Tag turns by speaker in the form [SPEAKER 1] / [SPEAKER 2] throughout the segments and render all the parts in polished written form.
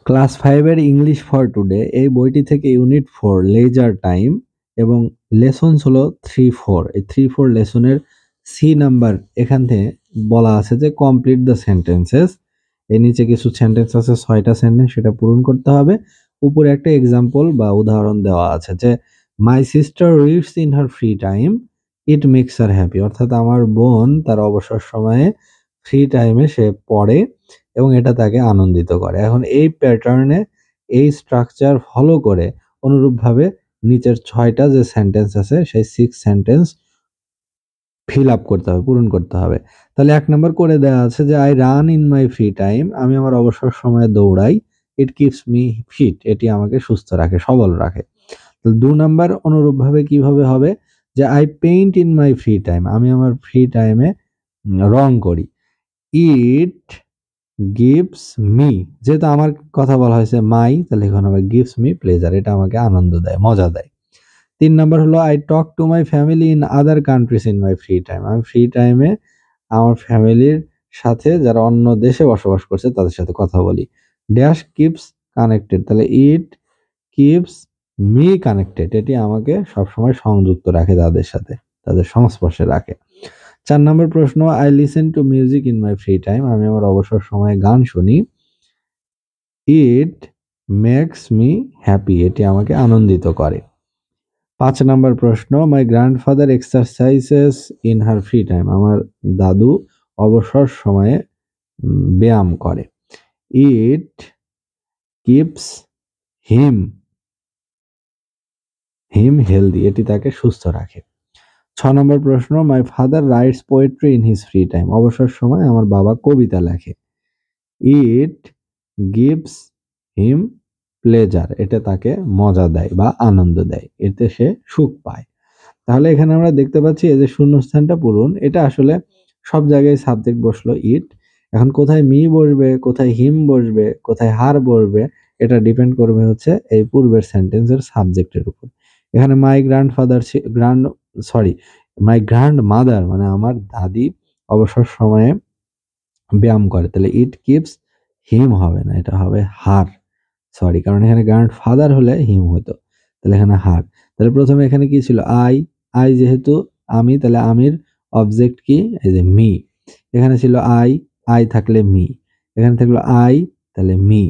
[SPEAKER 1] Class 5 এর English for today এই বইটি থেকে ইউনিট 4 লেজার টাইম এবং লেসনস হলো 3-4। এই 3-4 লেসনের সি নাম্বার এখান থেকে বলা আছে যে কমপ্লিট দ্য সেন্টেন্সেস। এর নিচে কিছু সেন্টেন্স আছে, 6টা সেন্টেন্স, সেটা পূরণ করতে হবে। উপরে একটা এক্সাম্পল বা উদাহরণ দেওয়া আছে যে my sister reads in her free time, it makes her happy. অর্থাৎ আমার বোন তার অবসর সময়ে ফ্রি টাইমে সে পড়ে এবং এটা তাকে আনন্দিত করে। এখন এই প্যাটার্নে এই স্ট্রাকচার ফলো করে অনুরূপভাবে নিচের 6টা যে সেন্টেন্স আছে সেই 6 সেন্টেন্স ফিল আপ করতে হবে, পূরণ করতে হবে। তাহলে 1 নাম্বার করে দেওয়া আছে যে I run in my free time, আমি আমার অবসর সময়ে দৌড়াই। ইট কিপস মি ফিট, এটি আমাকে সুস্থ রাখে, সবল রাখে। তো 2 নাম্বার অনুরূপভাবে কিভাবে হবে যে I paint in my free time, আমি আমার ফ্রি টাইমে রং করি। ইট গিভস মি, যেহেতু আমার কথা বলা হয়েছে মাই, তাহলে এখানে হবে গিভস মি প্লেজার, এটা আমাকে আনন্দ দেয়, মজা দেয়। 3 নাম্বার হলো I talk to my family in other countries in my free time, আমি ফ্রি টাইমে আমার ফ্যামিলির সাথে যারা অন্য দেশে বসবাস করছে তাদের সাথে কথা বলি। ড্যাশ কিপস কানেক্টেড, তাহলে ইট কিপস মি কানেক্টেড, এটি আমাকে সবসময় সংযুক্ত রাখে তাদের সাথে, তাদের সংস্পর্শে রাখে। 4 নম্বর প্রশ্ন I listen to music in my free time, আমি আমার অবসর সময়ে গান শুনি। ইট মেক্স মি হ্যাপি, এটি আমাকে আনন্দিত করে। 5 নম্বর প্রশ্ন my grandfather exercises in her free time, আমার দাদু অবসর সময়ে ব্যায়াম করে। ইট কিপস হিম হেলদি, এটি তাকে সুস্থ রাখে। 6 নম্বর প্রশ্ন my father rights poetry in his free time, অবসর সময় আমার বাবা কবিতা লেখে। ইট গিভস হিম প্লেজার, এটা তাকে মজা দেয় বা আনন্দ দেয়, এতে সে সুখ পায়। তাহলে এখানে আমরা দেখতে পাচ্ছি এই যে শূন্যস্থানটা পূরণ, এটা আসলে সব জায়গায় সাবজেক্ট বসলো ইট। এখন কোথায় মি বসবে, কোথায় হিম বসবে, কোথায় হার বসবে, এটা ডিপেন্ড করবে হচ্ছে এই পূর্বের সেন্টেন্সের সাবজেক্টের উপর। এখানে my grandfather my grand mother মানে আমার দাদি অবসর সময়ে ব্যায়াম করে, তাহলে ইট কিপস হিম হবে না, এটা হবে হার। কারণ এখানে গ্র্যান্ডফাদার হলে হিম হতো, তাহলে এখানে হার। তাহলে প্রথমে এখানে কি ছিল আই যেহেতু আমি, তাহলে আমির অবজেক্ট কি, এই যে মি। এখানে ছিল আই থাকলে মি, এখানে থাকলো আই তাহলে মি।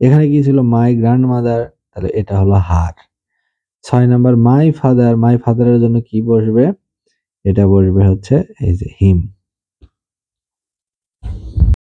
[SPEAKER 1] এখানে কি ছিল মাই গ্র্যান্ডমাদার, তাহলে এটা হলো হার। 6 নাম্বার মাই ফাদারের জন্য কি বসবে, এটা বসবে হচ্ছে এই যে হিম।